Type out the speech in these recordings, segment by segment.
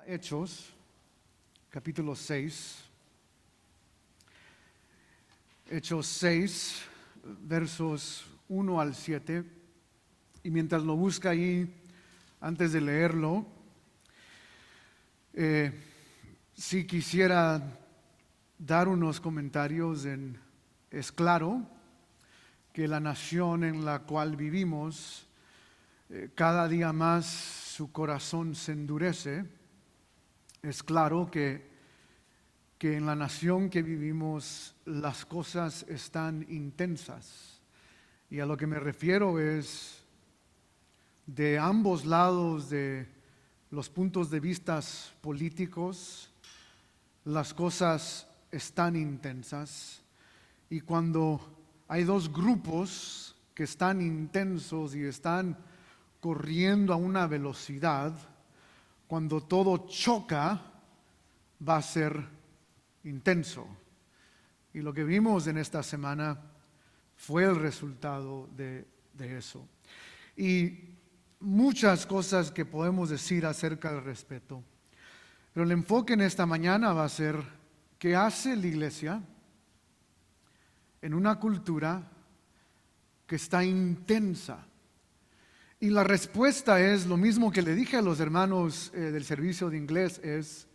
Hechos, capítulo 6. Hechos 6, versos 1 al 7. Y mientras lo busca ahí, antes de leerlo, sí quisiera dar unos comentarios. Es claro que la nación en la cual vivimos, cada día más su corazón se endurece. Es claro que en la nación que vivimos las cosas están intensas. Y a lo que me refiero es de ambos lados de los puntos de vista políticos, las cosas están intensas. Y cuando hay dos grupos que están intensos y están corriendo a una velocidad, cuando todo choca, va a ser intenso. Y lo que vimos en esta semana fue el resultado de eso. Y muchas cosas que podemos decir acerca del respeto. Pero el enfoque en esta mañana va a ser ¿qué hace la iglesia en una cultura que está intensa? Y la respuesta es lo mismo que le dije a los hermanos del servicio de inglés, es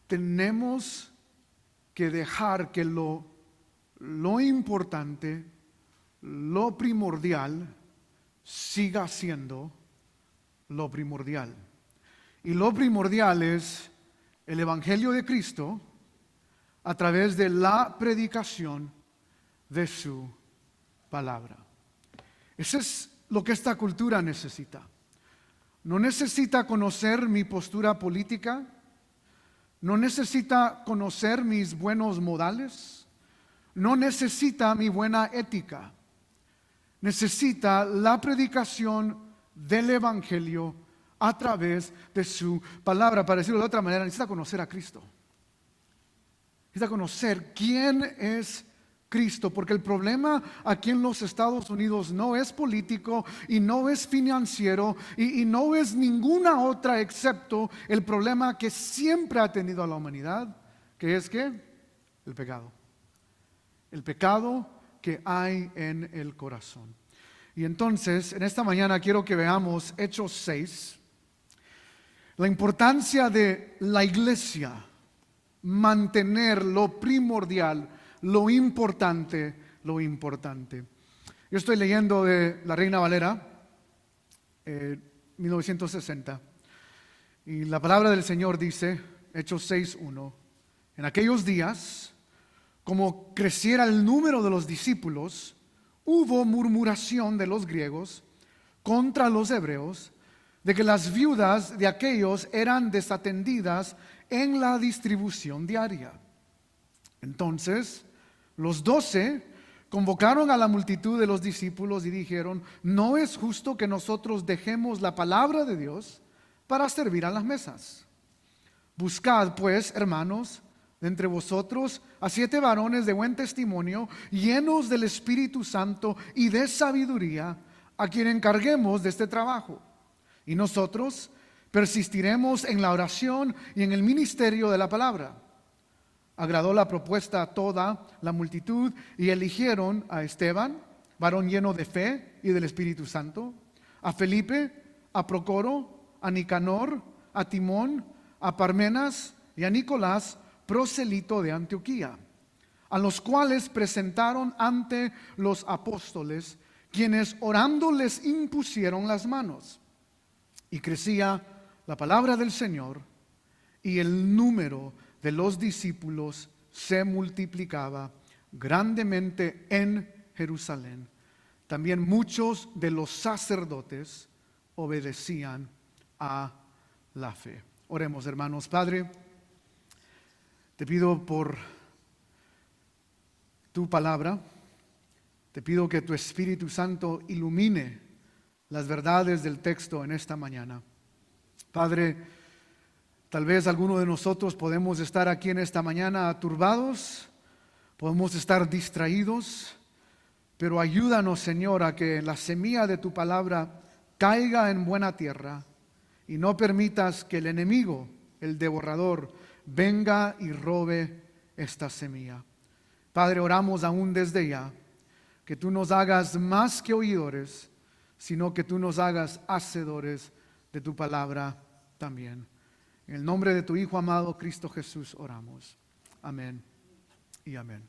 tenemos que dejar que lo importante, lo primordial, siga siendo lo primordial. Y lo primordial es el Evangelio de Cristo a través de la predicación de su palabra. Ese es lo que esta cultura necesita. No necesita conocer mi postura política, no necesita conocer mis buenos modales, no necesita mi buena ética. Necesita la predicación del Evangelio a través de su palabra. Para decirlo de otra manera, necesita conocer a Cristo. Necesita conocer quién es Cristo, porque el problema aquí en los Estados Unidos no es político y no es financiero y no es ninguna otra excepto el problema que siempre ha tenido a la humanidad, que es ¿qué? El pecado. El pecado que hay en el corazón. Y entonces, en esta mañana quiero que veamos Hechos 6, la importancia de la iglesia, mantener lo primordial, lo importante. Yo estoy leyendo de la Reina Valera, 1960, y la palabra del Señor dice, Hechos 6:1, en aquellos días, como creciera el número de los discípulos, hubo murmuración de los griegos contra los hebreos, de que las viudas de aquellos eran desatendidas en la distribución diaria. Entonces, los 12 convocaron a la multitud de los discípulos y dijeron, no es justo que nosotros dejemos la palabra de Dios para servir a las mesas. Buscad pues, hermanos, de entre vosotros a 7 varones de buen testimonio, llenos del Espíritu Santo y de sabiduría, a quien encarguemos de este trabajo. Y nosotros persistiremos en la oración y en el ministerio de la palabra. Agradó la propuesta a toda la multitud y eligieron a Esteban, varón lleno de fe y del Espíritu Santo, a Felipe, a Procoro, a Nicanor, a Timón, a Parmenas y a Nicolás, proselito de Antioquía, a los cuales presentaron ante los apóstoles, quienes orando les impusieron las manos. Y crecía la palabra del Señor, y el número de los discípulos se multiplicaba grandemente en Jerusalén. También muchos de los sacerdotes obedecían a la fe. Oremos, hermanos. Padre, te pido por tu palabra, te pido que tu Espíritu Santo ilumine las verdades del texto en esta mañana. Padre, tal vez alguno de nosotros podemos estar aquí en esta mañana turbados, podemos estar distraídos, pero ayúdanos, Señor, a que la semilla de tu palabra caiga en buena tierra y no permitas que el enemigo el devorador, venga y robe esta semilla. Padre, oramos aún desde ya, que tú nos hagas más que oidores, sino que tú nos hagas hacedores de tu palabra también. En el nombre de tu Hijo amado, Cristo Jesús, oramos. Amén y amén.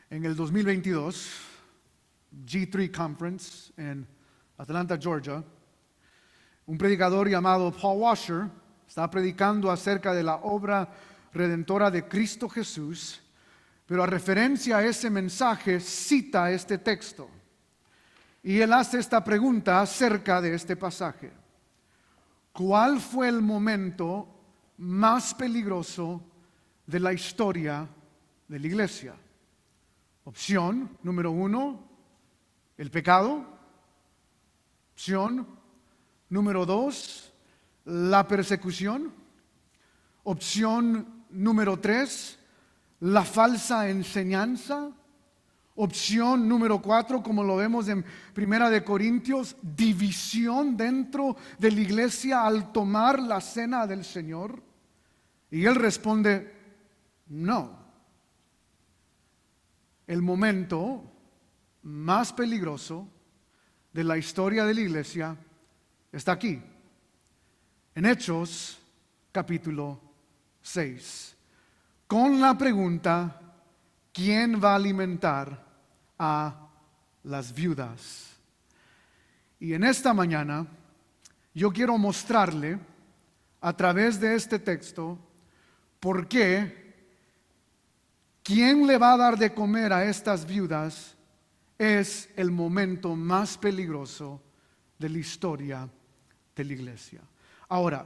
En el 2022, G3 Conference en Atlanta, Georgia, un predicador llamado Paul Washer está predicando acerca de la obra redentora de Cristo Jesús, pero a referencia a ese mensaje cita este texto. Y él hace esta pregunta acerca de este pasaje. ¿Cuál fue el momento más peligroso de la historia de la iglesia? Opción número 1, el pecado. Opción número 2, la persecución. Opción número 3, la falsa enseñanza. Opción número 4, como lo vemos en Primera de Corintios, división dentro de la iglesia al tomar la cena del Señor. Y él responde, no. El momento más peligroso de la historia de la iglesia está aquí, en Hechos capítulo 6, con la pregunta, ¿quién va a alimentar a las viudas? Y en esta mañana yo quiero mostrarle a través de este texto por qué quién le va a dar de comer a estas viudas es el momento más peligroso de la historia de la iglesia. Ahora,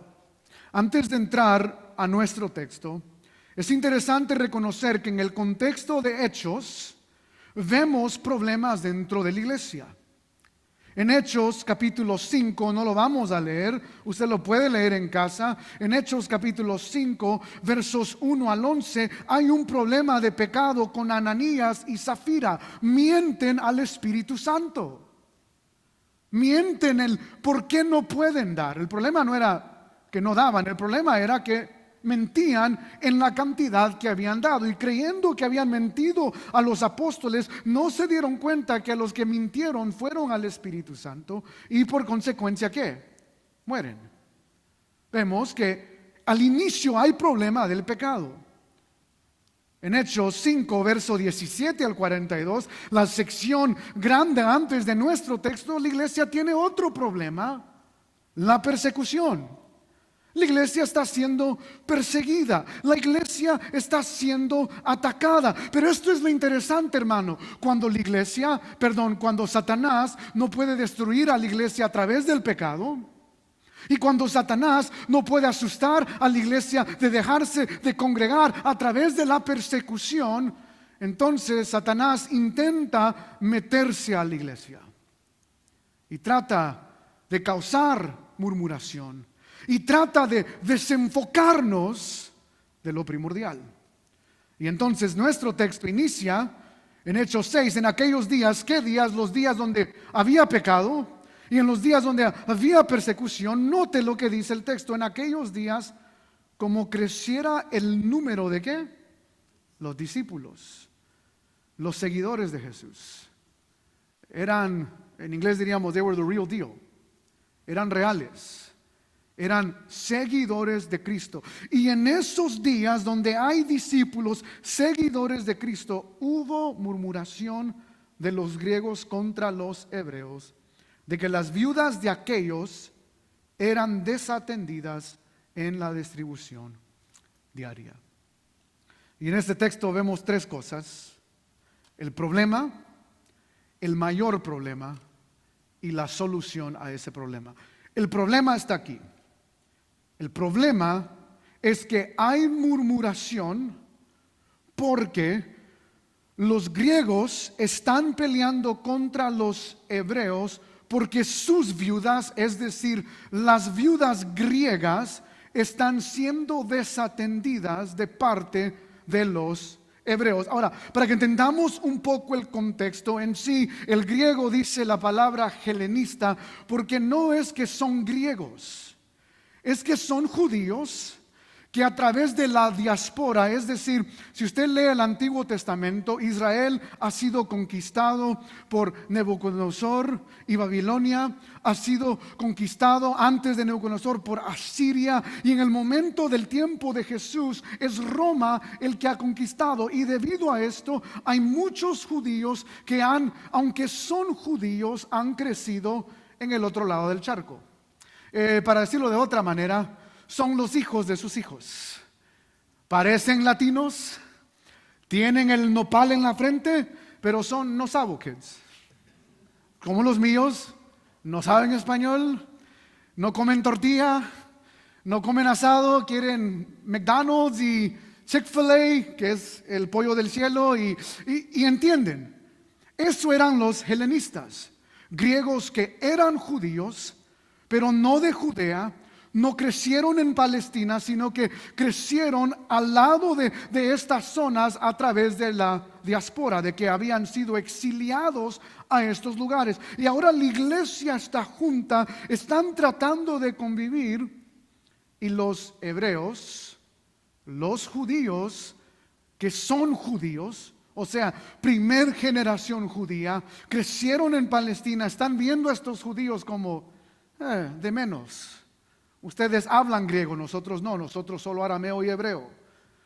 antes de entrar a nuestro texto, es interesante reconocer que en el contexto de Hechos vemos problemas dentro de la iglesia. En Hechos capítulo 5, no lo vamos a leer, usted lo puede leer en casa. En Hechos capítulo 5, versos 1 al 11, hay un problema de pecado con Ananías y Zafira. Mienten al Espíritu Santo. Mienten el por qué no pueden dar. El problema no era que no daban, el problema era que mentían en la cantidad que habían dado, y creyendo que habían mentido a los apóstoles, no se dieron cuenta que a los que mintieron fueron al Espíritu Santo, y por consecuencia, ¿qué? Mueren. Vemos que al inicio hay problema del pecado. En Hechos 5, verso 17 al 42, la sección grande antes de nuestro texto, la iglesia tiene otro problema, la persecución. La iglesia está siendo perseguida, la iglesia está siendo atacada. Pero esto es lo interesante, hermano. Cuando Satanás no puede destruir a la iglesia a través del pecado, y cuando Satanás no puede asustar a la iglesia de dejarse de congregar a través de la persecución, entonces Satanás intenta meterse a la iglesia y trata de causar murmuración. Y trata de desenfocarnos de lo primordial. Y entonces nuestro texto inicia en Hechos 6, en aquellos días. ¿Qué días? Los días donde había pecado y en los días donde había persecución. Note lo que dice el texto. En aquellos días, como creciera el número de ¿qué? Los discípulos, los seguidores de Jesús. Eran, en inglés diríamos, they were the real deal. Eran reales. Eran seguidores de Cristo. Y en esos días donde hay discípulos, seguidores de Cristo, hubo murmuración de los griegos contra los hebreos, de que las viudas de aquellos eran desatendidas en la distribución diaria. Y en este texto vemos tres cosas: el problema, el mayor problema y la solución a ese problema. El problema está aquí. El problema es que hay murmuración porque los griegos están peleando contra los hebreos porque sus viudas, es decir, las viudas griegas, están siendo desatendidas de parte de los hebreos. Ahora, para que entendamos un poco el contexto en sí, el griego dice la palabra helenista porque no es que son griegos. Es que son judíos que a través de la diáspora, es decir, si usted lee el Antiguo Testamento, Israel ha sido conquistado por Nabucodonosor y Babilonia, ha sido conquistado antes de Nabucodonosor por Asiria, y en el momento del tiempo de Jesús es Roma el que ha conquistado, y debido a esto hay muchos judíos que aunque son judíos, han crecido en el otro lado del charco. Para decirlo de otra manera, son los hijos de sus hijos. Parecen latinos, tienen el nopal en la frente, pero son no sabo kids. Como los míos, no saben español, no comen tortilla, no comen asado, quieren McDonald's y Chick-fil-A, que es el pollo del cielo, y entienden. Eso eran los helenistas, griegos que eran judíos, pero no de Judea. No crecieron en Palestina, sino que crecieron al lado de estas zonas a través de la diáspora, de que habían sido exiliados a estos lugares. Y ahora la iglesia está junta, están tratando de convivir, y los hebreos, los judíos que son judíos, o sea, primer generación judía, crecieron en Palestina, están viendo a estos judíos como de menos. Ustedes hablan griego, nosotros no, nosotros solo arameo y hebreo.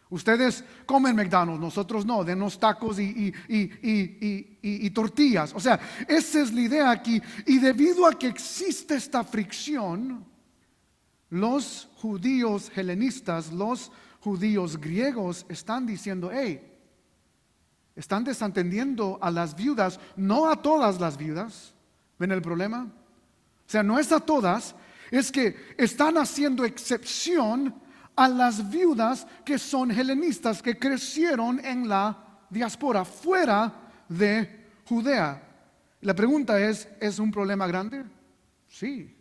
Ustedes comen McDonald's, nosotros no, denos tacos y tortillas. O sea, esa es la idea aquí. Y debido a que existe esta fricción, los judíos helenistas, los judíos griegos están diciendo, hey, están desatendiendo a las viudas, no a todas las viudas. ¿Ven el problema? O sea, no es a todas. Es que están haciendo excepción a las viudas que son helenistas, que crecieron en la diáspora, fuera de Judea. La pregunta ¿es un problema grande? Sí.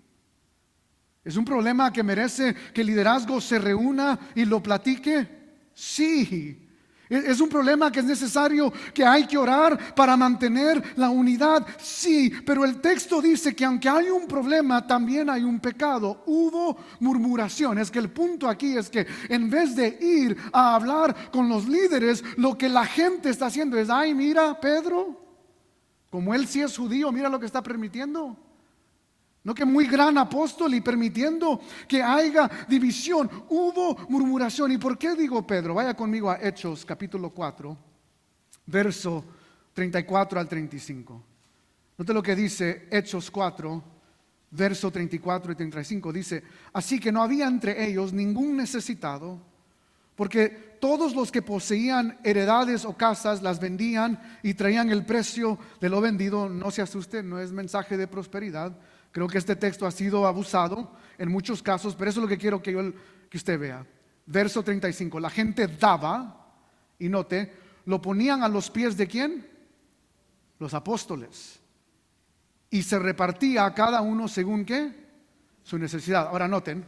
¿Es un problema que merece que el liderazgo se reúna y lo platique? Sí. ¿Es un problema que es necesario, que hay que orar para mantener la unidad? Sí, pero el texto dice que aunque hay un problema, también hay un pecado. Hubo murmuración. Es que el punto aquí es que en vez de ir a hablar con los líderes, lo que la gente está haciendo es, ay, mira, Pedro, como él sí es judío, mira lo que está permitiendo. No, que muy gran apóstol y permitiendo que haya división. Hubo murmuración. ¿Y por qué digo Pedro? Vaya conmigo a Hechos capítulo 4, verso 34 al 35. Note lo que dice Hechos 4, verso 34 y 35. Dice, así que no había entre ellos ningún necesitado, porque todos los que poseían heredades o casas las vendían y traían el precio de lo vendido. No se asusten, no es mensaje de prosperidad. Creo que este texto ha sido abusado en muchos casos, pero eso es lo que quiero que usted vea. Verso 35, la gente daba, y note, lo ponían a los pies de ¿quién? Los apóstoles. Y se repartía a cada uno según ¿qué? Su necesidad. Ahora noten,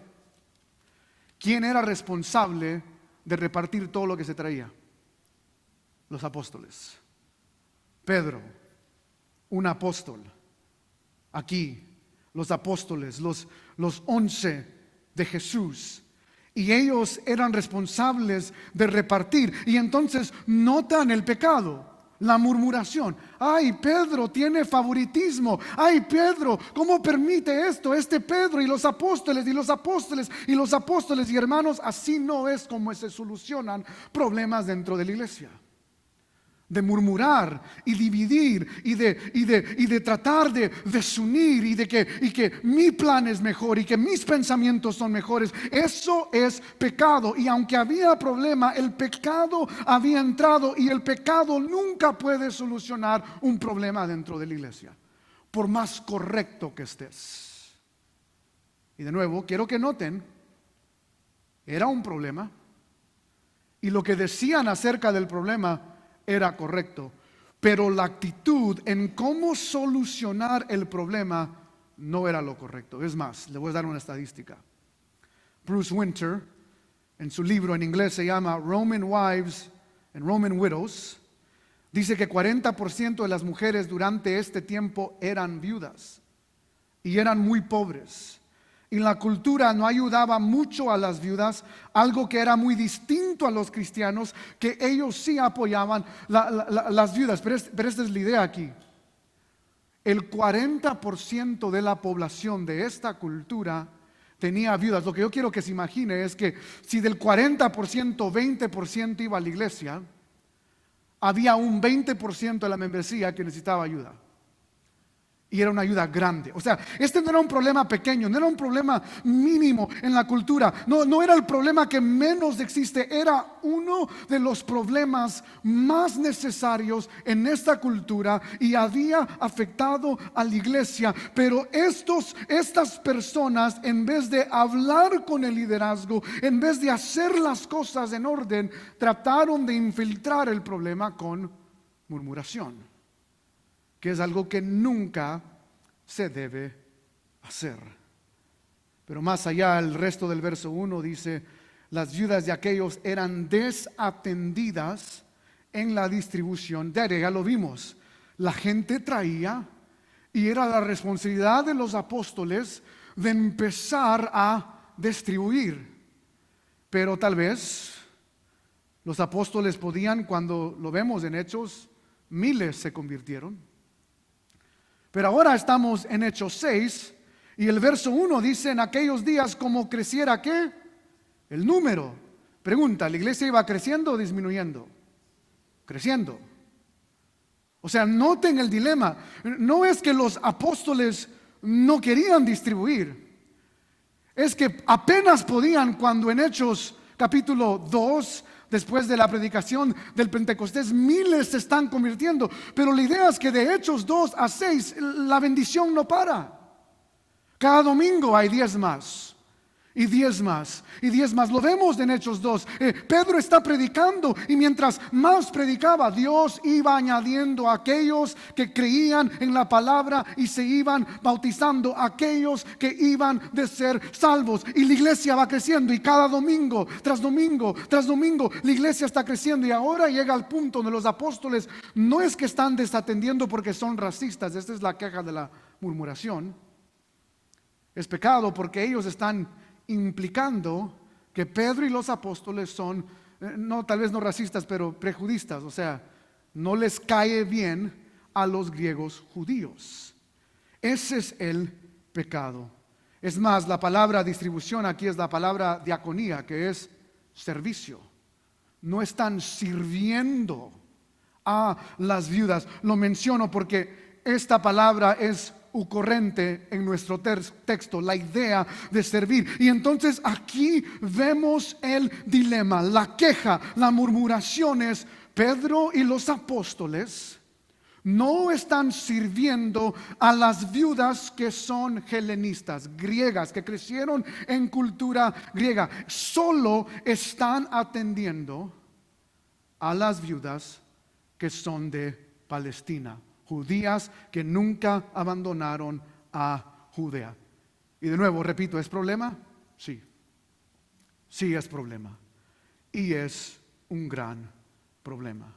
¿quién era responsable de repartir todo lo que se traía? Los apóstoles. Pedro, un apóstol. Aquí los apóstoles, los 11 de Jesús, y ellos eran responsables de repartir. Y entonces notan el pecado, la murmuración. Ay, Pedro tiene favoritismo. Ay, Pedro, ¿cómo permite esto? Este Pedro y los apóstoles y los apóstoles y los apóstoles. Y hermanos, así no es como se solucionan problemas dentro de la iglesia. De murmurar y dividir y de tratar de desunir y que mi plan es mejor y que mis pensamientos son mejores. Eso es pecado. Y aunque había problema, el pecado había entrado, y el pecado nunca puede solucionar un problema dentro de la iglesia, por más correcto que estés. Y de nuevo, quiero que noten, era un problema, y lo que decían acerca del problema era correcto, pero la actitud en cómo solucionar el problema no era lo correcto. Es más, le voy a dar una estadística. Bruce Winter, en su libro en inglés se llama Roman Wives and Roman Widows, dice que 40% de las mujeres durante este tiempo eran viudas y eran muy pobres. y la cultura no ayudaba mucho a las viudas, algo que era muy distinto a los cristianos, que ellos sí apoyaban las viudas. Pero esta es la idea aquí. El 40% de la población de esta cultura tenía viudas. Lo que yo quiero que se imagine es que si del 40%, 20% iba a la iglesia, había un 20% de la membresía que necesitaba ayuda. Y era una ayuda grande. O sea, este no era un problema pequeño, no era un problema mínimo en la cultura. No era el problema que menos existe. Era uno de los problemas más necesarios en esta cultura y había afectado a la iglesia. Pero estas personas, en vez de hablar con el liderazgo, en vez de hacer las cosas en orden, trataron de infiltrar el problema con murmuración, que es algo que nunca se debe hacer. Pero más allá, el resto del verso 1 dice: las viudas de aquellos eran desatendidas en la distribución diaria. Ya lo vimos, la gente traía y era la responsabilidad de los apóstoles de empezar a distribuir. Pero tal vez los apóstoles podían, cuando lo vemos en Hechos, miles se convirtieron. Pero ahora estamos en Hechos 6 y el verso 1 dice: en aquellos días, como creciera ¿qué? El número. Pregunta, ¿la iglesia iba creciendo o disminuyendo? Creciendo. O sea, noten el dilema. No es que los apóstoles no querían distribuir, es que apenas podían, cuando en Hechos capítulo 2, después de la predicación del Pentecostés, miles se están convirtiendo. Pero la idea es que de Hechos 2 a 6 la bendición no para. Cada domingo hay 10 más. Y 10 más, y 10 más. Lo vemos en Hechos 2. Pedro está predicando y mientras más predicaba, Dios iba añadiendo a aquellos que creían en la palabra y se iban bautizando, aquellos que iban de ser salvos. Y la iglesia va creciendo y cada domingo, tras domingo, tras domingo, la iglesia está creciendo. Y ahora llega al punto donde los apóstoles no es que están desatendiendo porque son racistas. Esta es la queja de la murmuración. Es pecado porque ellos están implicando que Pedro y los apóstoles son, no, tal vez no racistas, pero prejudistas. O sea, no les cae bien a los griegos judíos. Ese es el pecado. Es más, la palabra distribución aquí es la palabra diaconía, que es servicio. No están sirviendo a las viudas. Lo menciono porque esta palabra es ocurrente en nuestro texto, la idea de servir. Y entonces aquí vemos el dilema, la queja, la murmuración es: Pedro y los apóstoles no están sirviendo a las viudas que son helenistas, griegas, que crecieron en cultura griega. Solo están atendiendo a las viudas que son de Palestina, judías que nunca abandonaron a Judea. Y de nuevo, repito, ¿es problema? Sí. Sí es problema. Y es un gran problema.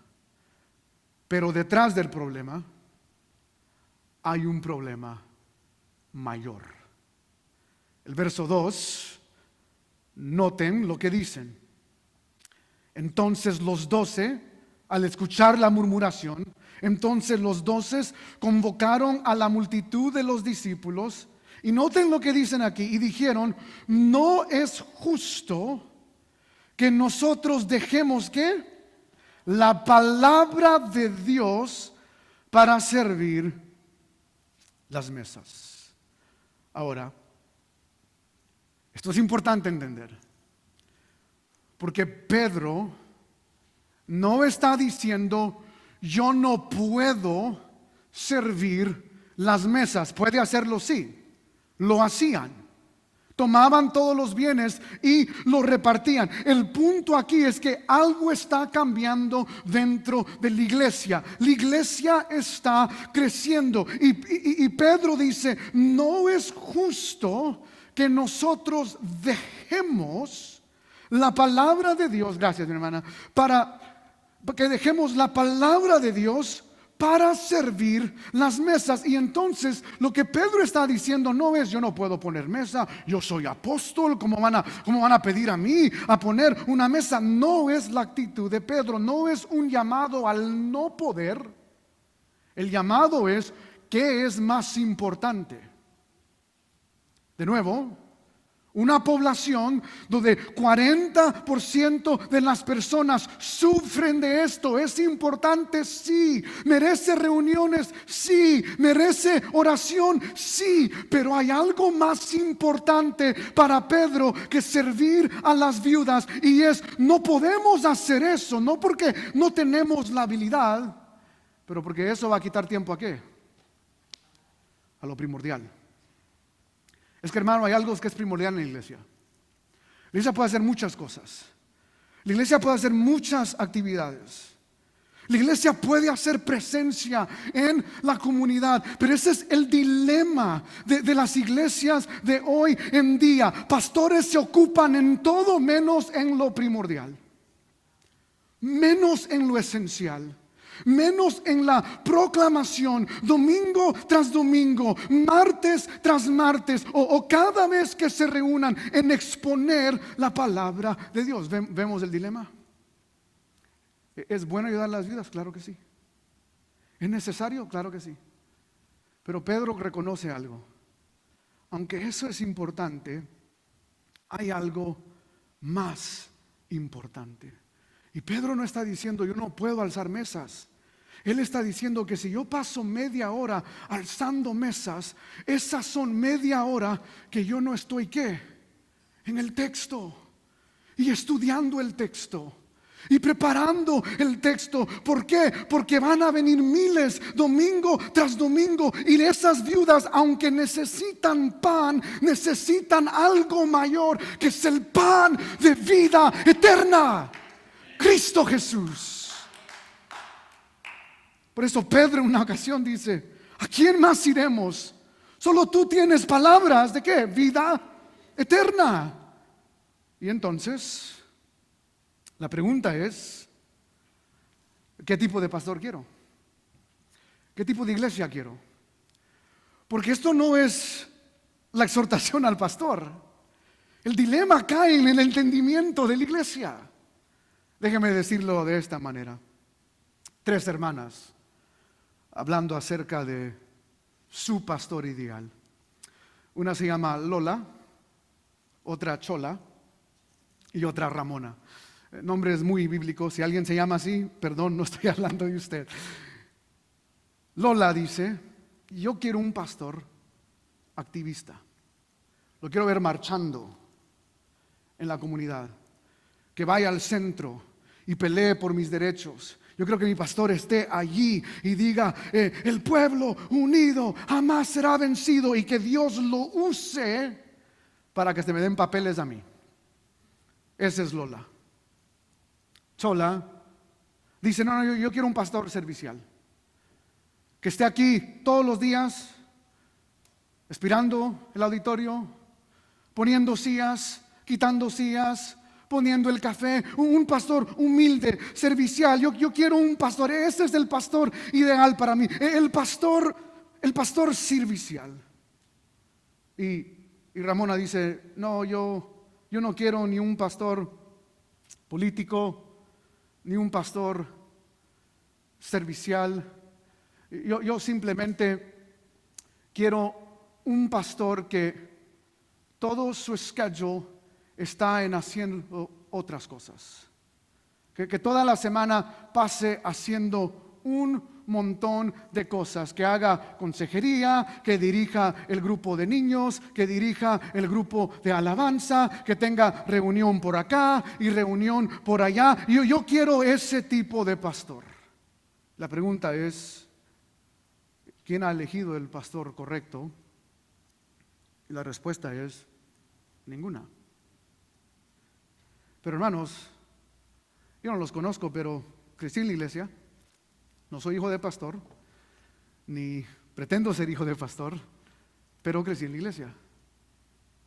Pero detrás del problema hay un problema mayor. El verso 2, noten lo que dicen. Entonces los 12, al escuchar la murmuración, entonces los 12 convocaron a la multitud de los discípulos. Y noten lo que dicen aquí. Y dijeron: no es justo que nosotros dejemos ¿qué? La palabra de Dios para servir las mesas. Ahora, esto es importante entender, porque Pedro no está diciendo: yo no puedo servir las mesas. Puede hacerlo, sí. Lo hacían. Tomaban todos los bienes y los repartían. El punto aquí es que algo está cambiando dentro de la iglesia. La iglesia está creciendo. Y Pedro dice: no es justo que nosotros dejemos la palabra de Dios. Gracias, mi hermana. Para que dejemos la palabra de Dios para servir las mesas. Y entonces lo que Pedro está diciendo no es: yo no puedo poner mesa, yo soy apóstol, ¿cómo van a pedir a mí a poner una mesa? No es la actitud de Pedro, no es un llamado al no poder. El llamado es: ¿qué es más importante? De nuevo, una población donde 40% de las personas sufren de esto. ¿Es importante? Sí. ¿Merece reuniones? Sí. ¿Merece oración? Sí. Pero hay algo más importante para Pedro que servir a las viudas, y es: no podemos hacer eso, no porque no tenemos la habilidad, pero porque eso va a quitar tiempo ¿a qué? A lo primordial. Es que, hermano, hay algo que es primordial en la iglesia. La iglesia puede hacer muchas cosas. La iglesia puede hacer muchas actividades. La iglesia puede hacer presencia en la comunidad. Pero ese es el dilema de las iglesias de hoy en día. Pastores se ocupan en todo menos en lo primordial, menos en lo esencial, menos en la proclamación, domingo tras domingo, martes tras martes, o cada vez que se reúnan, en exponer la palabra de Dios. ¿Vemos el dilema? ¿Es bueno ayudar a las vidas? Claro que sí. ¿Es necesario? Claro que sí. Pero Pedro reconoce algo: aunque eso es importante, hay algo más importante. Y Pedro no está diciendo: yo no puedo alzar mesas. Él está diciendo que si yo paso media hora alzando mesas, esas son media hora que yo no estoy ¿qué? En el texto, y estudiando el texto, y preparando el texto. ¿Por qué? Porque van a venir miles domingo tras domingo, y esas viudas, aunque necesitan pan, necesitan algo mayor, que es el pan de vida eterna, Cristo Jesús. Por eso Pedro en una ocasión dice: ¿a quién más iremos? Solo tú tienes palabras de ¿qué? Vida eterna. Y entonces la pregunta es: ¿qué tipo de pastor quiero? ¿Qué tipo de iglesia quiero? Porque esto no es la exhortación al pastor. El dilema cae en el entendimiento de la iglesia. Déjeme decirlo de esta manera: 3 hermanas hablando acerca de su pastor ideal. Una se llama Lola, otra Chola y otra Ramona. Nombres muy bíblicos. Si alguien se llama así, perdón, no estoy hablando de usted. Lola dice: yo quiero un pastor activista. Lo quiero ver marchando en la comunidad, que vaya al centro y pelee por mis derechos. Yo creo que mi pastor esté allí y diga: el pueblo unido jamás será vencido, y que Dios lo use para que se me den papeles a mí. Esa es Lola. Chola dice: no, yo quiero un pastor servicial, que esté aquí todos los días, aspirando el auditorio, poniendo sillas, quitando sillas, poniendo el café. Un pastor humilde, servicial. Yo quiero un pastor. Ese es el pastor ideal para mí. El pastor servicial. Y Ramona dice: no, yo no quiero ni un pastor político, ni un pastor servicial. Yo simplemente quiero un pastor que todo su schedule está en haciendo otras cosas. Que toda la semana pase haciendo un montón de cosas. Que haga consejería, que dirija el grupo de niños, que dirija el grupo de alabanza, que tenga reunión por acá y reunión por allá. Yo quiero ese tipo de pastor. La pregunta es: ¿quién ha elegido el pastor correcto? Y la respuesta es: ninguna. Pero hermanos, yo no los conozco, pero crecí en la iglesia. No soy hijo de pastor, ni pretendo ser hijo de pastor, pero crecí en la iglesia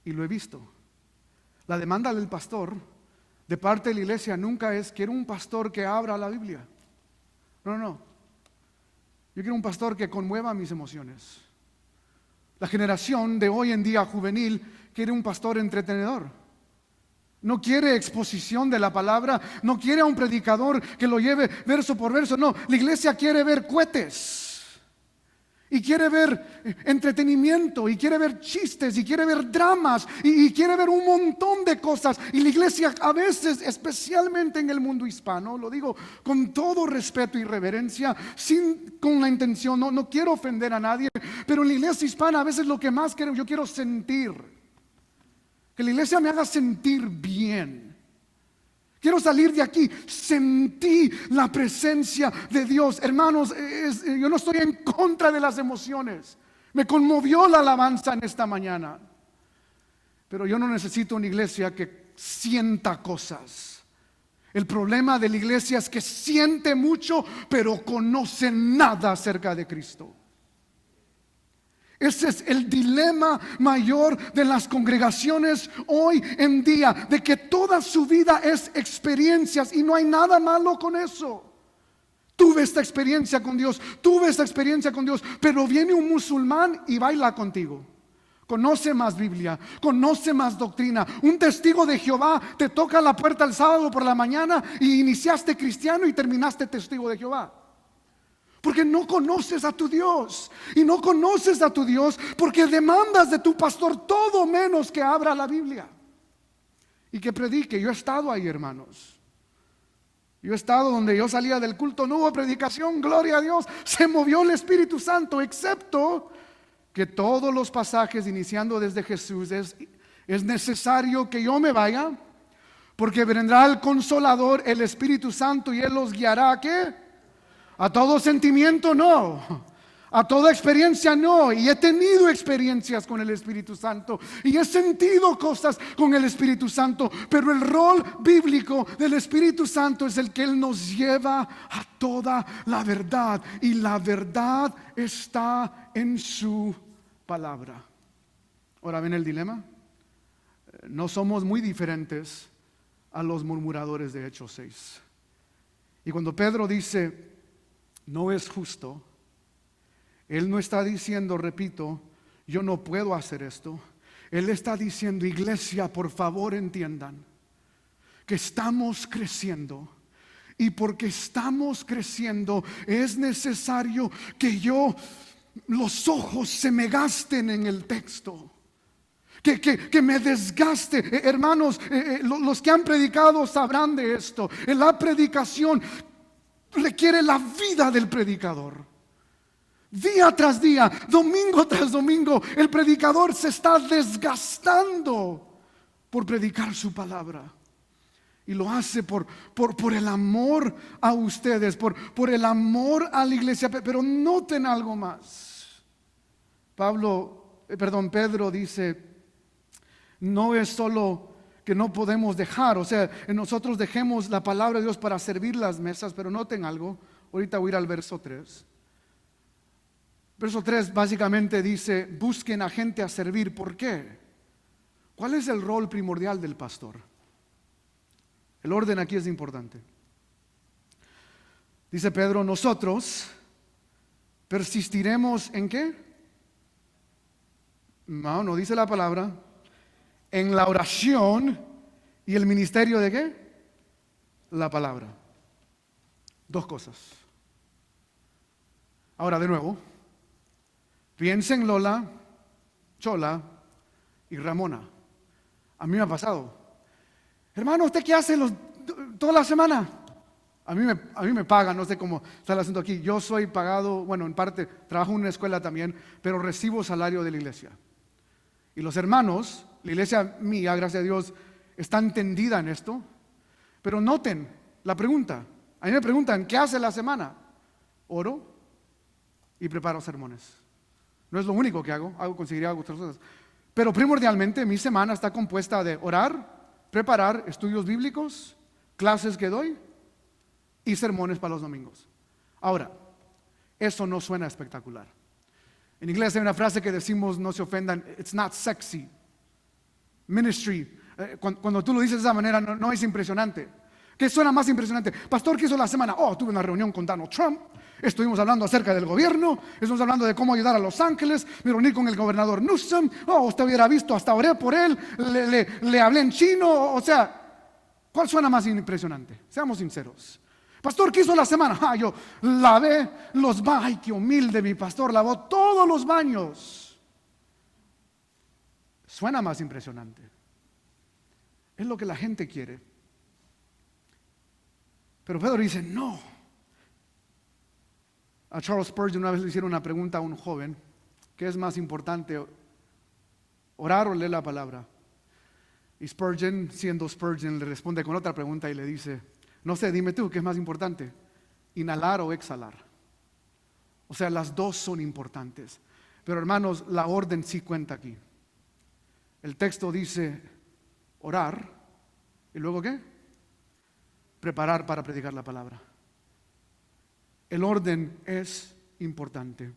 y lo he visto. La demanda del pastor de parte de la iglesia nunca es: quiero un pastor que abra la Biblia. No. Yo quiero un pastor que conmueva mis emociones. La generación de hoy en día juvenil quiere un pastor entretenedor. No quiere exposición de la palabra, no quiere a un predicador que lo lleve verso por verso. No, la iglesia quiere ver cohetes. Y quiere ver entretenimiento, y quiere ver chistes, y quiere ver dramas, y quiere ver un montón de cosas. Y la iglesia a veces, especialmente en el mundo hispano, lo digo con todo respeto y reverencia, con la intención, no quiero ofender a nadie, pero en la iglesia hispana a veces lo que más quiero, yo quiero sentir. Que la iglesia me haga sentir bien. Quiero salir de aquí, sentí la presencia de Dios. Hermanos, yo no estoy en contra de las emociones. Me conmovió la alabanza en esta mañana. Pero yo no necesito una iglesia que sienta cosas. El problema de la iglesia es que siente mucho, pero conoce nada acerca de Cristo. Ese es el dilema mayor de las congregaciones hoy en día, de que toda su vida es experiencias y no hay nada malo con eso. Tuve esta experiencia con Dios, pero viene un musulmán y baila contigo. Conoce más Biblia, conoce más doctrina. Un testigo de Jehová te toca la puerta el sábado por la mañana y iniciaste cristiano y terminaste testigo de Jehová. Porque no conoces a tu Dios. Y no conoces a tu Dios porque demandas de tu pastor todo menos que abra la Biblia y que predique. Yo he estado ahí, hermanos. Yo he estado donde yo salía del culto, no hubo predicación, gloria a Dios. Se movió el Espíritu Santo, excepto que todos los pasajes iniciando desde Jesús es necesario que yo me vaya, porque vendrá el Consolador, el Espíritu Santo, y Él los guiará ¿a qué? A todo sentimiento no, a toda experiencia no. Y he tenido experiencias con el Espíritu Santo y he sentido cosas con el Espíritu Santo, pero el rol bíblico del Espíritu Santo es el que Él nos lleva a toda la verdad, y la verdad está en su palabra. Ahora ven el dilema. No somos muy diferentes a los murmuradores de Hechos 6. Y cuando Pedro dice no es justo, él no está diciendo, repito, yo no puedo hacer esto. Él está diciendo, iglesia, por favor entiendan que estamos creciendo, y porque estamos creciendo es necesario que los ojos se me gasten en el texto. Que me desgaste. Hermanos, los que han predicado sabrán de esto. La predicación requiere la vida del predicador. Día tras día, domingo tras domingo, el predicador se está desgastando por predicar su palabra. Y lo hace por el amor a ustedes, por el amor a la iglesia. Pero noten algo más. Pedro dice, no es solo que no podemos dejar, o sea, nosotros dejemos la palabra de Dios para servir las mesas, pero noten algo. Ahorita voy a ir al verso 3. Verso 3 básicamente dice, busquen a gente a servir. ¿Por qué? ¿Cuál es el rol primordial del pastor? El orden aquí es importante. Dice Pedro, nosotros persistiremos ¿en qué? No dice la palabra. En la oración y el ministerio ¿de qué? La palabra. Dos cosas. Ahora de nuevo, piensen Lola, Chola y Ramona. A mí me ha pasado. Hermano, ¿usted qué hace toda la semana? A mí me pagan, no sé cómo está el asunto aquí. Yo soy pagado, bueno, en parte, trabajo en una escuela también, pero recibo salario de la iglesia. Y los hermanos, la iglesia mía, gracias a Dios, está entendida en esto. Pero noten la pregunta. A mí me preguntan, ¿qué hace la semana? Oro y preparo sermones. No es lo único que conseguiría otras cosas. Pero primordialmente mi semana está compuesta de orar, preparar estudios bíblicos, clases que doy y sermones para los domingos. Ahora, eso no suena espectacular. En inglés hay una frase que decimos, no se ofendan, it's not sexy. Ministry, cuando tú lo dices de esa manera, no es impresionante. ¿Qué suena más impresionante? Pastor, ¿qué hizo la semana? Tuve una reunión con Donald Trump Estuvimos hablando acerca del gobierno, estuvimos hablando de cómo ayudar a Los Ángeles, me reuní con el gobernador Newsom, usted hubiera visto, hasta oré por él, le hablé en chino, o sea, ¿cuál suena más impresionante? Seamos sinceros. Pastor, ¿qué hizo la semana? Yo lavé los baños. Ay, qué humilde mi pastor, lavó todos los baños. Suena más impresionante. Es lo que la gente quiere. Pero Pedro dice, no. A Charles Spurgeon una vez le hicieron una pregunta a un joven: ¿qué es más importante, orar o leer la palabra? Y Spurgeon, siendo Spurgeon, le responde con otra pregunta y le dice: no sé, dime tú, ¿qué es más importante? ¿Inhalar o exhalar? O sea, las dos son importantes. Pero hermanos, la orden sí cuenta aquí. El texto dice orar, ¿y luego qué? Preparar para predicar la palabra. El orden es importante.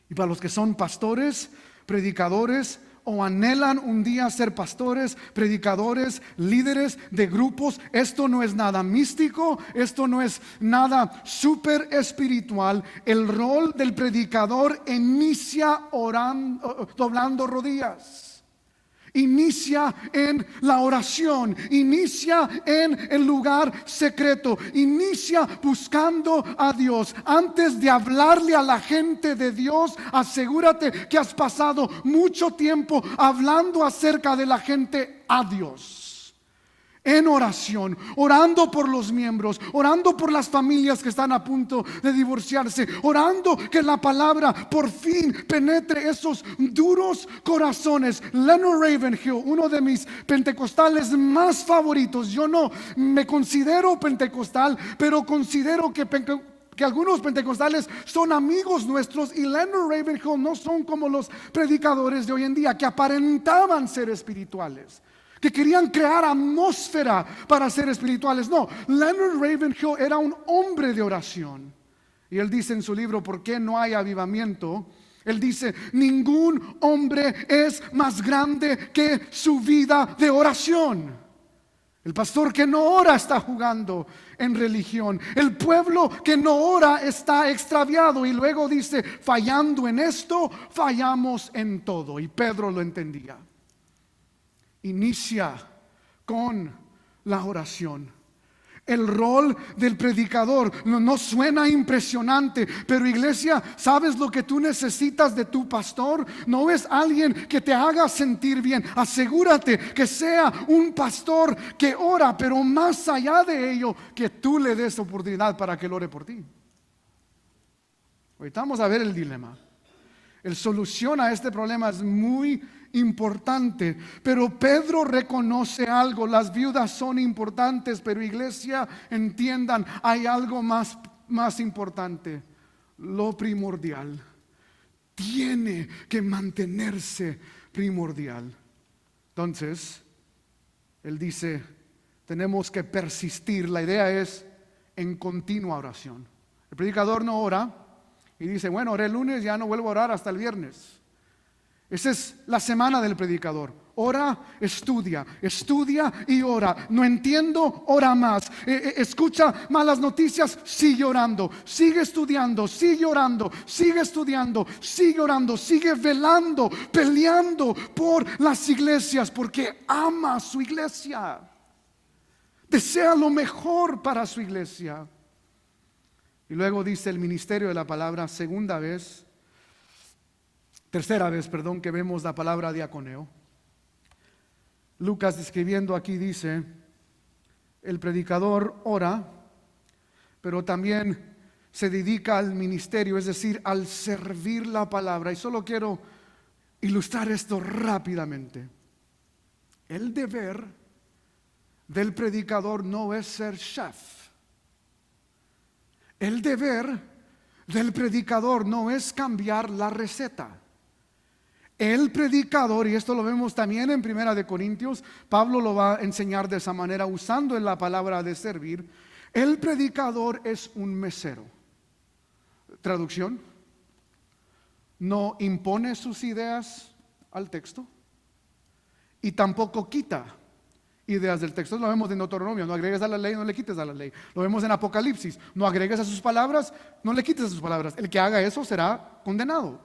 Y para los que son pastores, predicadores, o anhelan un día ser pastores, predicadores, líderes de grupos, esto no es nada místico, esto no es nada súper espiritual. El rol del predicador inicia orando, doblando rodillas. Inicia en la oración, inicia en el lugar secreto, inicia buscando a Dios. Antes de hablarle a la gente de Dios, asegúrate que has pasado mucho tiempo hablando acerca de la gente a Dios. En oración, orando por los miembros, orando por las familias que están a punto de divorciarse, orando que la palabra por fin penetre esos duros corazones. Leonard Ravenhill, uno de mis pentecostales más favoritos. Yo no me considero pentecostal, pero considero que algunos pentecostales son amigos nuestros, y Leonard Ravenhill no son como los predicadores de hoy en día que aparentaban ser espirituales, que querían crear atmósfera para ser espirituales. No, Leonard Ravenhill era un hombre de oración. Y él dice en su libro ¿Por qué no hay avivamiento? Él dice: ningún hombre es más grande que su vida de oración. El pastor que no ora está jugando en religión. El pueblo que no ora está extraviado. Y luego dice: fallando en esto, fallamos en todo. Y Pedro lo entendía. Inicia con la oración. El rol del predicador no suena impresionante, pero iglesia, ¿sabes lo que tú necesitas de tu pastor? No es alguien que te haga sentir bien. Asegúrate que sea un pastor que ora, pero más allá de ello, que tú le des oportunidad para que él ore por ti. Ahorita vamos a ver el dilema. La solución a este problema es muy importante, pero Pedro reconoce algo: las viudas son importantes, pero iglesia, entiendan, hay algo más importante. Lo primordial tiene que mantenerse primordial. Entonces, él dice, tenemos que persistir. La idea es en continua oración. El predicador no ora y dice: bueno, oré el lunes, ya no vuelvo a orar hasta el viernes. Esa es la semana del predicador. Ora, estudia y ora. No entiendo, ora más. Escucha malas noticias, sigue orando. Sigue estudiando, sigue orando. Sigue estudiando, sigue orando. Sigue velando, peleando por las iglesias, porque ama a su iglesia. Desea lo mejor para su iglesia. Y luego dice el ministerio de la palabra, tercera vez, que vemos la palabra diaconeo. Lucas, escribiendo aquí, dice: el predicador ora, pero también se dedica al ministerio, es decir, al servir la palabra. Y solo quiero ilustrar esto rápidamente. El deber del predicador no es ser chef. El deber del predicador no es cambiar la receta. El predicador, y esto lo vemos también en 1 Corintios, Pablo lo va a enseñar de esa manera, usando en la palabra de servir. El predicador es un mesero. Traducción: no impone sus ideas al texto, y tampoco quita ideas del texto. Lo vemos en Deuteronomio: no agregues a la ley, no le quites a la ley. Lo vemos en Apocalipsis: no agregues a sus palabras, no le quites a sus palabras. El que haga eso será condenado.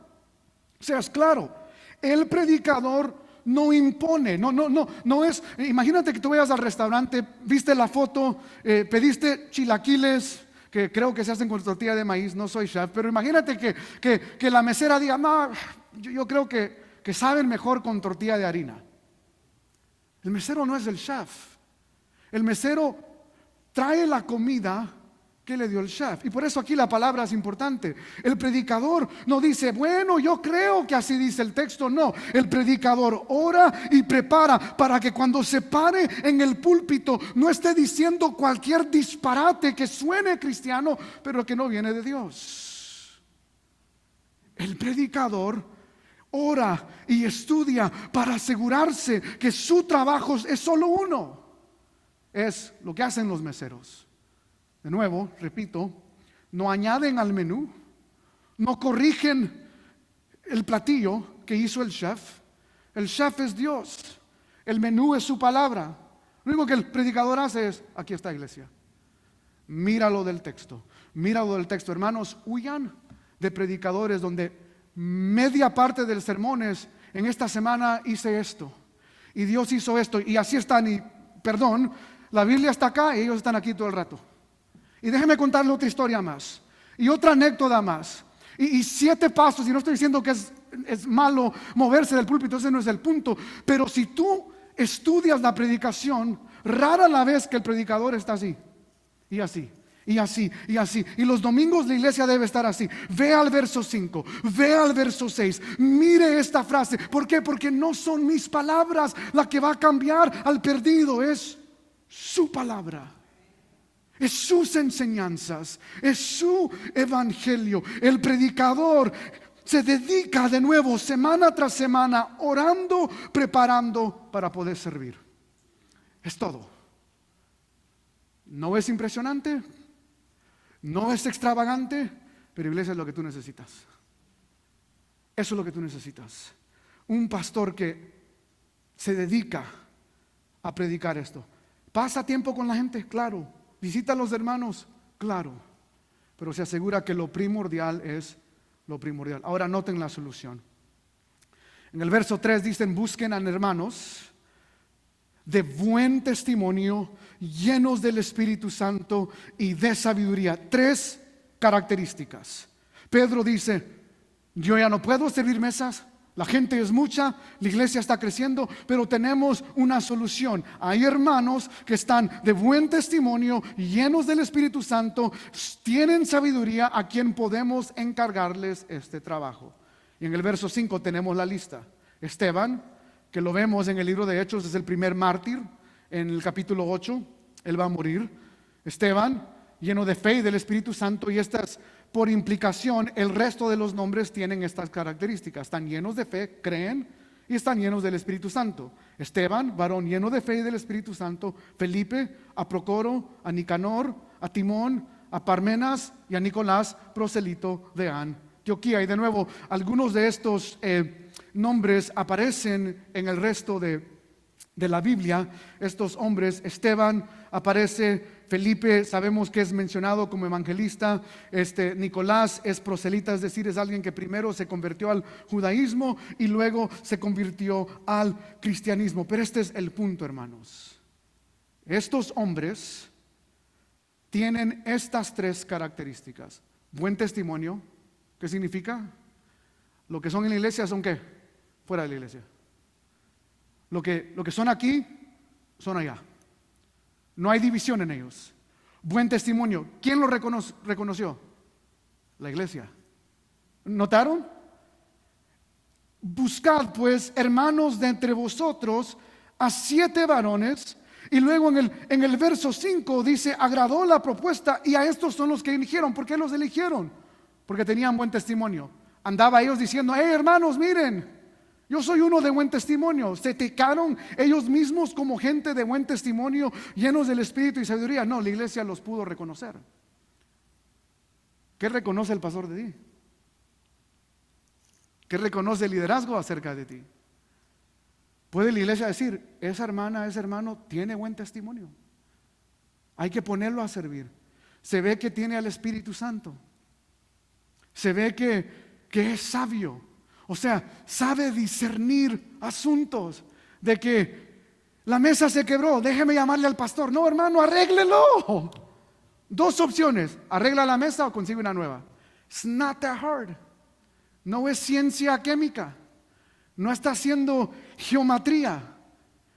Seas claro, el predicador no impone, no es. Imagínate que tú vayas al restaurante, viste la foto, pediste chilaquiles, que creo que se hacen con tortilla de maíz. No soy chef, pero imagínate que la mesera diga: no, yo creo que saben mejor con tortilla de harina. El mesero no es el chef. El mesero trae la comida que le dio el chef. Y por eso aquí la palabra es importante. El predicador no dice: bueno, yo creo que así dice el texto. No, el predicador ora y prepara para que cuando se pare en el púlpito no esté diciendo cualquier disparate que suene cristiano, pero que no viene de Dios. El predicador ora y estudia para asegurarse que su trabajo es solo uno. Es lo que hacen los meseros. De nuevo, repito, no añaden al menú, no corrigen el platillo que hizo el chef. El chef es Dios, el menú es su palabra. Lo único que el predicador hace es: aquí está, iglesia, míralo del texto. Hermanos, huyan de predicadores donde media parte del sermón es: en esta semana hice esto y Dios hizo esto, y así están. Y perdón, la Biblia está acá y ellos están aquí todo el rato. Y déjeme contarle otra historia más y otra anécdota más y 7 pasos. Y no estoy diciendo que es malo moverse del púlpito, ese no es el punto. Pero si tú estudias la predicación, rara la vez que el predicador está así y así y así y así. Y los domingos la iglesia debe estar así. Ve al verso 5, ve al verso 6, mire esta frase. ¿Por qué? Porque no son mis palabras la que va a cambiar al perdido, es su palabra. Es sus enseñanzas, es su evangelio. El predicador se dedica de nuevo semana tras semana orando, preparando para poder servir. Es todo. No es impresionante, no es extravagante, pero iglesia, es lo que tú necesitas. Eso es lo que tú necesitas. Un pastor que se dedica a predicar esto. ¿Pasa tiempo con la gente? Claro. ¿Visita a los hermanos? Claro. Pero se asegura que lo primordial es lo primordial. Ahora noten la solución. En el verso 3 dicen: busquen a hermanos de buen testimonio, llenos del Espíritu Santo y de sabiduría. 3 características. Pedro dice: yo ya no puedo servir mesas, la gente es mucha, la iglesia está creciendo, pero tenemos una solución. Hay hermanos que están de buen testimonio, llenos del Espíritu Santo, tienen sabiduría, a quien podemos encargarles este trabajo. Y en el verso 5 tenemos la lista. Esteban, que lo vemos en el libro de Hechos, es el primer mártir. En el capítulo 8, él va a morir. Esteban, lleno de fe y del Espíritu Santo, y estas, por implicación, el resto de los nombres tienen estas características. Están llenos de fe, creen, y están llenos del Espíritu Santo. Esteban, varón lleno de fe y del Espíritu Santo. Felipe, a Procoro, a Nicanor, a Timón, a Parmenas y a Nicolás, proselito de Antioquía. Y de nuevo, algunos de estos nombres aparecen en el resto de la Biblia. Estos hombres: Esteban aparece, Felipe sabemos que es mencionado como evangelista, Nicolás es proselita, es decir, es alguien que primero se convirtió al judaísmo y luego se convirtió al cristianismo. Pero este es el punto, hermanos. Estos hombres tienen estas 3 características. Buen testimonio. ¿Qué significa? Lo que son en la iglesia son ¿qué? Fuera de la iglesia. Lo que son aquí, son allá. No hay división en ellos. Buen testimonio. ¿Quién lo reconoció? La iglesia. ¿Notaron? Buscad pues, hermanos, de entre vosotros a 7 varones. Y luego en el verso 5 dice: agradó la propuesta, y a estos son los que eligieron. ¿Por qué los eligieron? Porque tenían buen testimonio. Andaba ellos diciendo: hermanos, miren, yo soy uno de buen testimonio. Se tecaron ellos mismos como gente de buen testimonio, llenos del Espíritu y sabiduría. No, la iglesia los pudo reconocer. ¿Qué reconoce el pastor de ti? ¿Qué reconoce el liderazgo acerca de ti? puede la iglesia decir, esa hermana, ese hermano tiene buen testimonio, hay que ponerlo a servir. Se ve que tiene al Espíritu Santo, se ve que es sabio, o sea, sabe discernir asuntos. De que la mesa se quebró, déjeme llamarle al pastor. No, hermano, arréglelo. Dos opciones: arregla la mesa o consigue una nueva. It's not that hard. No es ciencia química, no está haciendo geometría,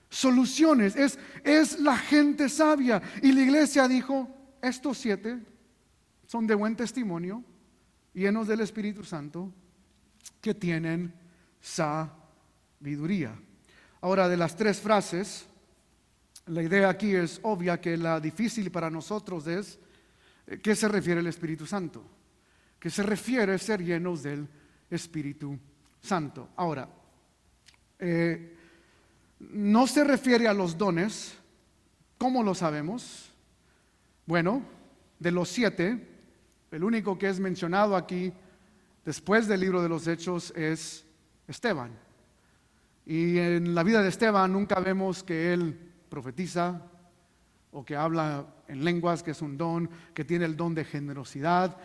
soluciones. Es la gente sabia. Y la iglesia dijo, estos 7 son de buen testimonio, llenos del Espíritu Santo, que tienen sabiduría. Ahora, de las 3 frases, la idea aquí es obvia, que la difícil para nosotros es ¿qué se refiere el Espíritu Santo? ¿Qué se refiere a ser llenos del Espíritu Santo? Ahora, no se refiere a los dones. ¿Cómo lo sabemos? Bueno, de los 7, el único que es mencionado aquí después del libro de los Hechos es Esteban. Y en la vida de Esteban nunca vemos que él profetiza o que habla en lenguas, que es un don, que tiene el don de generosidad.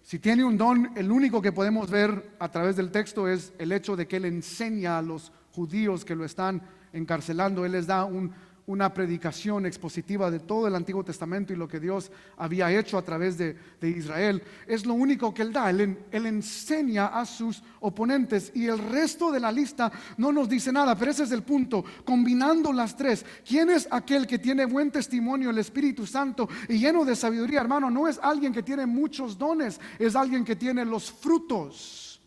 Si tiene un don, el único que podemos ver a través del texto es el hecho de que él enseña a los judíos que lo están encarcelando. Él les da una predicación expositiva de todo el Antiguo Testamento y lo que Dios había hecho a través de Israel. Es lo único que él da. Él enseña a sus oponentes, y el resto de la lista no nos dice nada. Pero ese es el punto, combinando las 3. ¿Quién es aquel que tiene buen testimonio, el Espíritu Santo y lleno de sabiduría? Hermano, no es alguien que tiene muchos dones, es alguien que tiene los frutos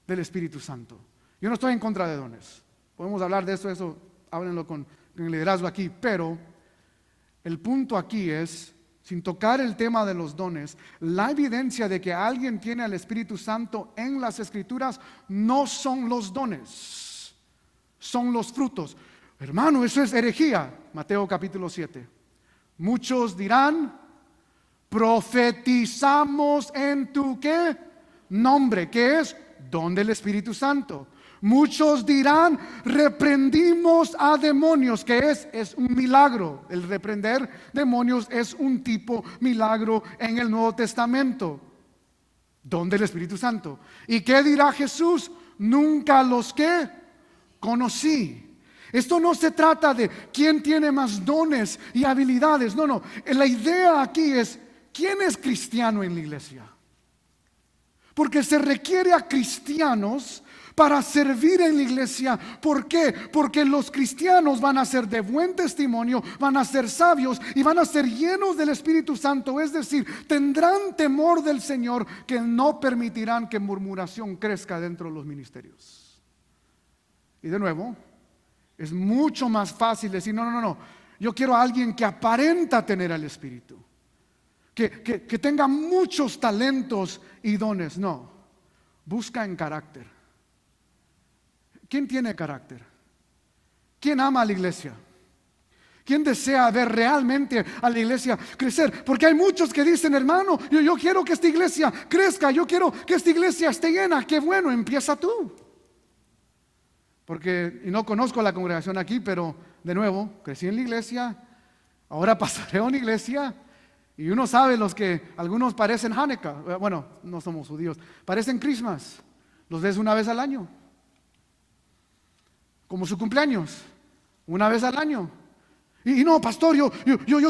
del Espíritu Santo. Yo no estoy en contra de dones, podemos hablar de eso háblenlo con el liderazgo aquí, pero el punto aquí es, sin tocar el tema de los dones, la evidencia de que alguien tiene al Espíritu Santo en las Escrituras no son los dones, son los frutos. Hermano, eso es herejía. Mateo capítulo 7. Muchos dirán, profetizamos en tu ¿qué? Nombre, que es don del Espíritu Santo. Muchos dirán, reprendimos a demonios, que es un milagro. El reprender demonios es un tipo milagro en el Nuevo Testamento. Don del Espíritu Santo. ¿Y qué dirá Jesús? Nunca los que conocí. Esto no se trata de quién tiene más dones y habilidades. No. La idea aquí es, ¿quién es cristiano en la iglesia? Porque se requiere a cristianos para servir en la iglesia. ¿Por qué? Porque los cristianos van a ser de buen testimonio, van a ser sabios y van a ser llenos del Espíritu Santo. Es decir, tendrán temor del Señor, que no permitirán que murmuración crezca dentro de los ministerios. Y de nuevo, es mucho más fácil decir, no, yo quiero a alguien que aparenta tener al Espíritu, que tenga muchos talentos y dones. No, busca en carácter. ¿Quién tiene carácter? ¿Quién ama a la iglesia? ¿Quién desea ver realmente a la iglesia crecer? Porque hay muchos que dicen, hermano, yo quiero que esta iglesia crezca, yo quiero que esta iglesia esté llena. Qué bueno, empieza tú. Y no conozco la congregación aquí, pero de nuevo, crecí en la iglesia, ahora pasaré a una iglesia, y uno sabe los que algunos parecen Hanukkah, bueno, no somos judíos, parecen Christmas, los ves una vez al año. Como su cumpleaños, una vez al año. Y no, pastor, yo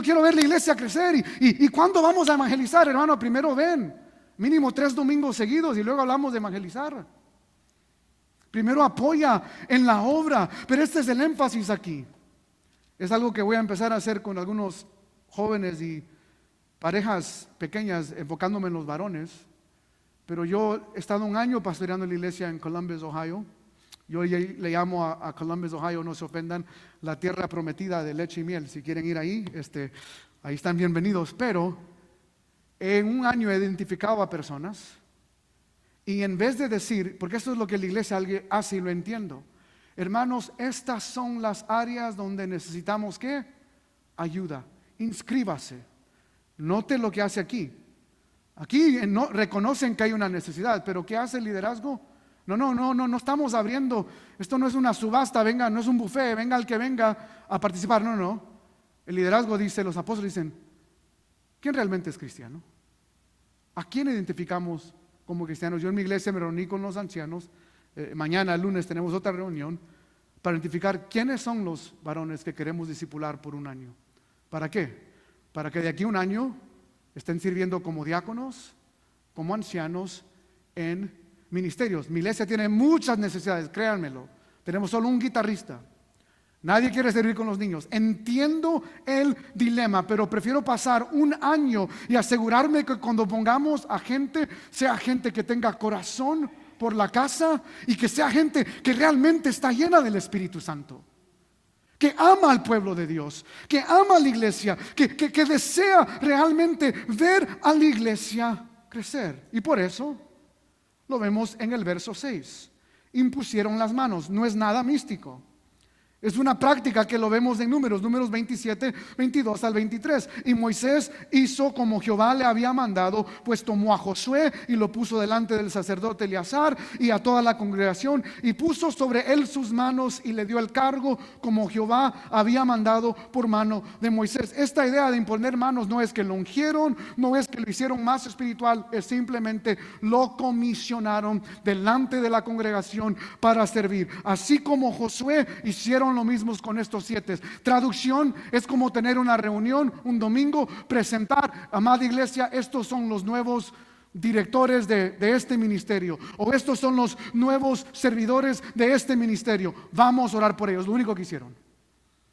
quiero ver la iglesia crecer. ¿Y cuándo vamos a evangelizar, hermano? Primero ven, mínimo 3 domingos seguidos, y luego hablamos de evangelizar. Primero apoya en la obra. Pero este es el énfasis aquí. Es algo que voy a empezar a hacer con algunos jóvenes y parejas pequeñas, enfocándome en los varones. Pero yo he estado un año pastoreando la iglesia en Columbus, Ohio. Yo le llamo a Columbus, Ohio, no se ofendan, la tierra prometida de leche y miel. Si quieren ir ahí, ahí están bienvenidos. Pero en un año he identificado a personas, y en vez de decir, porque esto es lo que la iglesia hace y lo entiendo, hermanos, estas son las áreas donde necesitamos ¿qué? Ayuda. Inscríbase. Note lo que hace aquí. Aquí no reconocen que hay una necesidad, pero ¿qué hace el liderazgo? No estamos abriendo. Esto no es una subasta, venga, no es un buffet, venga el que venga a participar. No. El liderazgo dice, los apóstoles dicen, ¿quién realmente es cristiano? ¿A quién identificamos como cristianos? Yo en mi iglesia me reuní con los ancianos. Mañana, el lunes, tenemos otra reunión para identificar quiénes son los varones que queremos discipular por un año. ¿Para qué? Para que de aquí a un año estén sirviendo como diáconos, como ancianos en ministerios. Mi iglesia tiene muchas necesidades, créanmelo. Tenemos solo un guitarrista. Nadie quiere servir con los niños. Entiendo el dilema, pero prefiero pasar un año y asegurarme que cuando pongamos a gente, sea gente que tenga corazón por la casa y que sea gente que realmente está llena del Espíritu Santo, que ama al pueblo de Dios, que ama a la iglesia, que desea realmente ver a la iglesia crecer. Y por eso lo vemos en el verso 6. Impusieron las manos. No es nada místico. Es una práctica que lo vemos en Números 27, 22 al 23. Y Moisés hizo como Jehová le había mandado, pues tomó a Josué y lo puso delante del sacerdote Eleazar y a toda la congregación, y puso sobre él sus manos y le dio el cargo como Jehová había mandado por mano de Moisés. Esta idea de imponer manos no es que lo ungieron, no es que lo hicieron más espiritual, es simplemente lo comisionaron delante de la congregación para servir. Así como Josué hicieron lo mismo con estos 7. Traducción es como tener una reunión un domingo, presentar, amada iglesia, estos son los nuevos directores de este ministerio, o estos son los nuevos servidores de este ministerio, vamos a orar por ellos. Lo único que hicieron,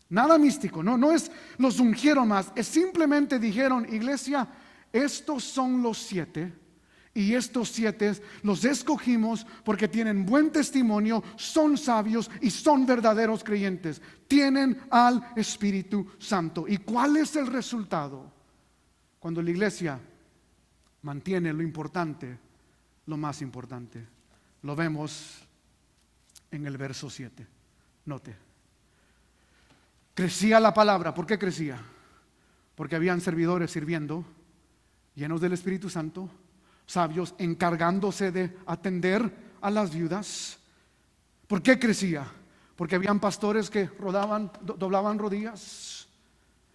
nada místico, no es los ungieron más, es simplemente dijeron, iglesia, estos son los 7. Y estos 7 los escogimos porque tienen buen testimonio, son sabios y son verdaderos creyentes. Tienen al Espíritu Santo. ¿Y cuál es el resultado? Cuando la iglesia mantiene lo importante, lo más importante. Lo vemos en el verso 7. Note. Crecía la palabra. ¿Por qué crecía? Porque habían servidores sirviendo, llenos del Espíritu Santo, sabios, encargándose de atender a las viudas. ¿Por qué crecía? Porque habían pastores que doblaban rodillas,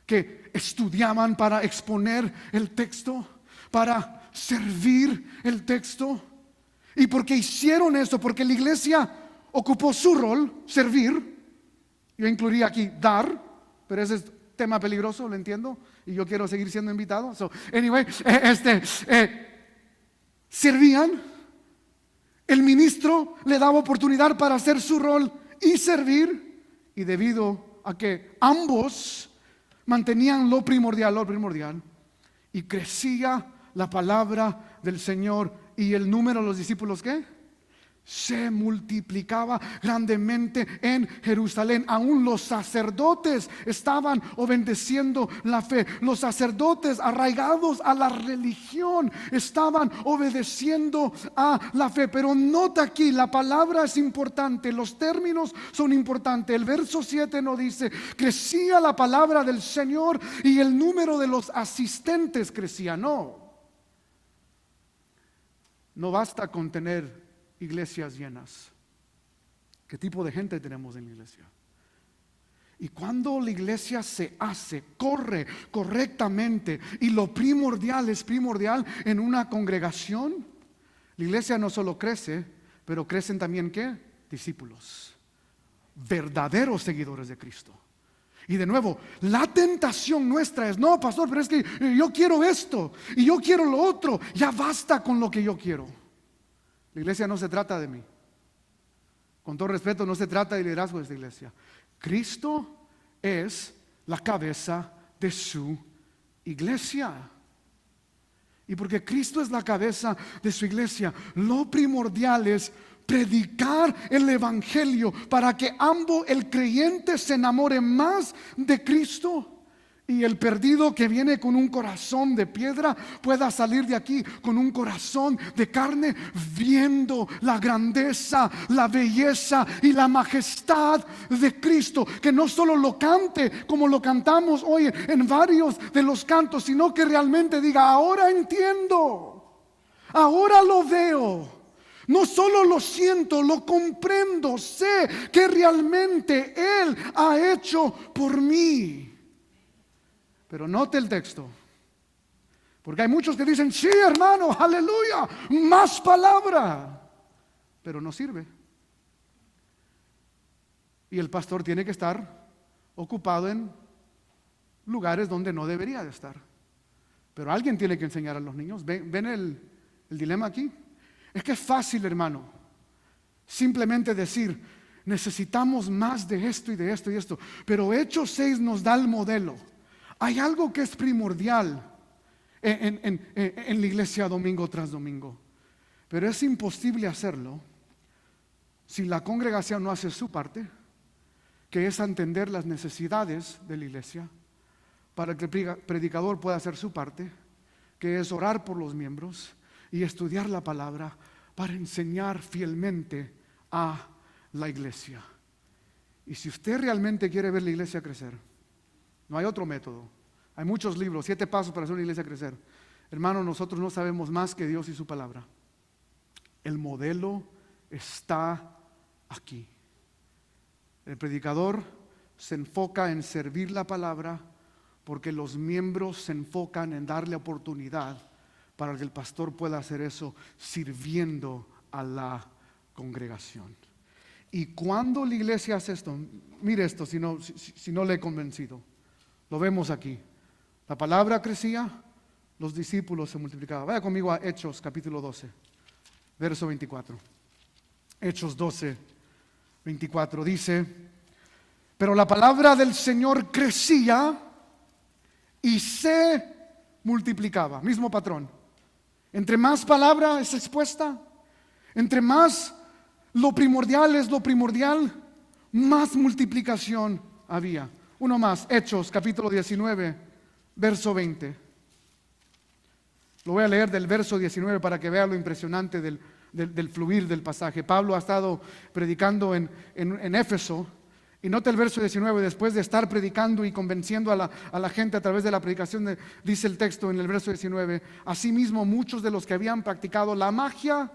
que estudiaban para exponer el texto, para servir el texto. Y porque hicieron eso, porque la iglesia ocupó su rol, servir. Yo incluiría aquí dar, pero ese es tema peligroso, lo entiendo, y yo quiero seguir siendo invitado. Servían, el ministro le daba oportunidad para hacer su rol y servir, y debido a que ambos mantenían lo primordial, y crecía la palabra del Señor, y el número de los discípulos, ¿qué? Se multiplicaba grandemente en Jerusalén. Aún los sacerdotes estaban obedeciendo la fe. Los sacerdotes arraigados a la religión estaban obedeciendo a la fe. Pero nota aquí, la palabra es importante, los términos son importantes. El verso 7 nos dice, crecía la palabra del Señor y el número de los asistentes crecía. No basta con tener iglesias llenas. ¿Qué tipo de gente tenemos en la iglesia? Y cuando la iglesia corre correctamente, y lo primordial es primordial en una congregación, la iglesia no solo crece, pero crecen también ¿qué? Discípulos, verdaderos seguidores de Cristo. Y de nuevo, la tentación nuestra es, no, pastor, pero es que yo quiero esto y yo quiero lo otro. Ya basta con lo que yo quiero. La iglesia no se trata de mí. Con todo respeto, no se trata de liderazgo de esta iglesia. Cristo es la cabeza de su iglesia. Y porque Cristo es la cabeza de su iglesia, lo primordial es predicar el evangelio para que el creyente se enamore más de Cristo, y el perdido que viene con un corazón de piedra pueda salir de aquí con un corazón de carne, viendo la grandeza, la belleza y la majestad de Cristo. Que no solo lo cante como lo cantamos hoy en varios de los cantos, sino que realmente diga, ahora entiendo, ahora lo veo. No solo lo siento, lo comprendo, sé que realmente Él ha hecho por mí. Pero note el texto, porque hay muchos que dicen, sí, hermano, aleluya, más palabra, pero no sirve. Y el pastor tiene que estar ocupado en lugares donde no debería de estar. Pero alguien tiene que enseñar a los niños. ¿Ven el dilema aquí? Es que es fácil, hermano, simplemente decir, necesitamos más de esto y de esto y esto. Pero Hechos 6 nos da el modelo. Hay algo que es primordial en la iglesia domingo tras domingo. Pero es imposible hacerlo si la congregación no hace su parte, que es entender las necesidades de la iglesia, para que el predicador pueda hacer su parte, que es orar por los miembros y estudiar la palabra para enseñar fielmente a la iglesia. Y si usted realmente quiere ver la iglesia crecer, no hay otro método. Hay muchos libros, 7 pasos para hacer una iglesia crecer. Hermano, nosotros no sabemos más que Dios y su palabra. El modelo está aquí. El predicador se enfoca en servir la palabra porque los miembros se enfocan en darle oportunidad para que el pastor pueda hacer eso sirviendo a la congregación. Y cuando la iglesia hace esto, mire esto, si no le he convencido, lo vemos aquí. La palabra crecía, los discípulos se multiplicaban. Vaya conmigo a Hechos capítulo 12, verso 24. Hechos 12, 24 dice, pero la palabra del Señor crecía y se multiplicaba. Mismo patrón. Entre más palabra es expuesta, entre más lo primordial es lo primordial, más multiplicación había. Uno más, Hechos capítulo 19, verso 20. Lo voy a leer del verso 19 para que vea lo impresionante del fluir del pasaje. Pablo ha estado predicando en Éfeso. Y nota el verso 19, después de estar predicando y convenciendo a la gente a través de la predicación, dice el texto en el verso 19, asimismo muchos de los que habían practicado la magia,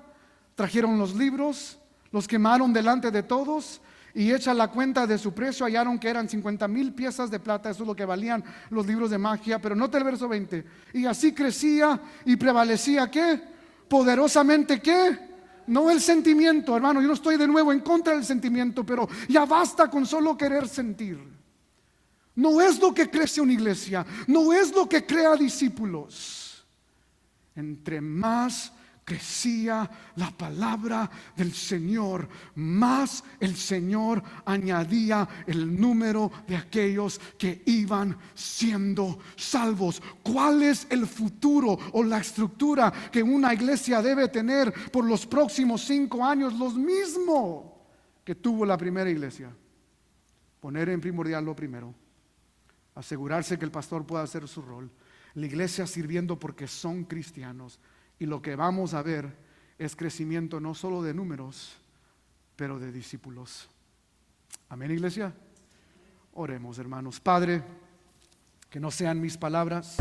trajeron los libros, los quemaron delante de todos, y hecha la cuenta de su precio, hallaron que eran 50,000 piezas de plata, eso es lo que valían los libros de magia. Pero nota el verso 20, y así crecía y prevalecía, ¿qué? Poderosamente, ¿qué? No el sentimiento, hermano, yo no estoy de nuevo en contra del sentimiento, pero ya basta con solo querer sentir. No es lo que crece una iglesia, no es lo que crea discípulos. Entre más crecía la palabra del Señor, más el Señor añadía el número de aquellos que iban siendo salvos. ¿Cuál es el futuro o la estructura que una iglesia debe tener por los próximos 5 años? Lo mismo que tuvo la primera iglesia. Poner en primordial lo primero, asegurarse que el pastor pueda hacer su rol, la iglesia sirviendo porque son cristianos. Y lo que vamos a ver es crecimiento no solo de números, pero de discípulos. Amén, iglesia. Oremos, hermanos. Padre, que no sean mis palabras,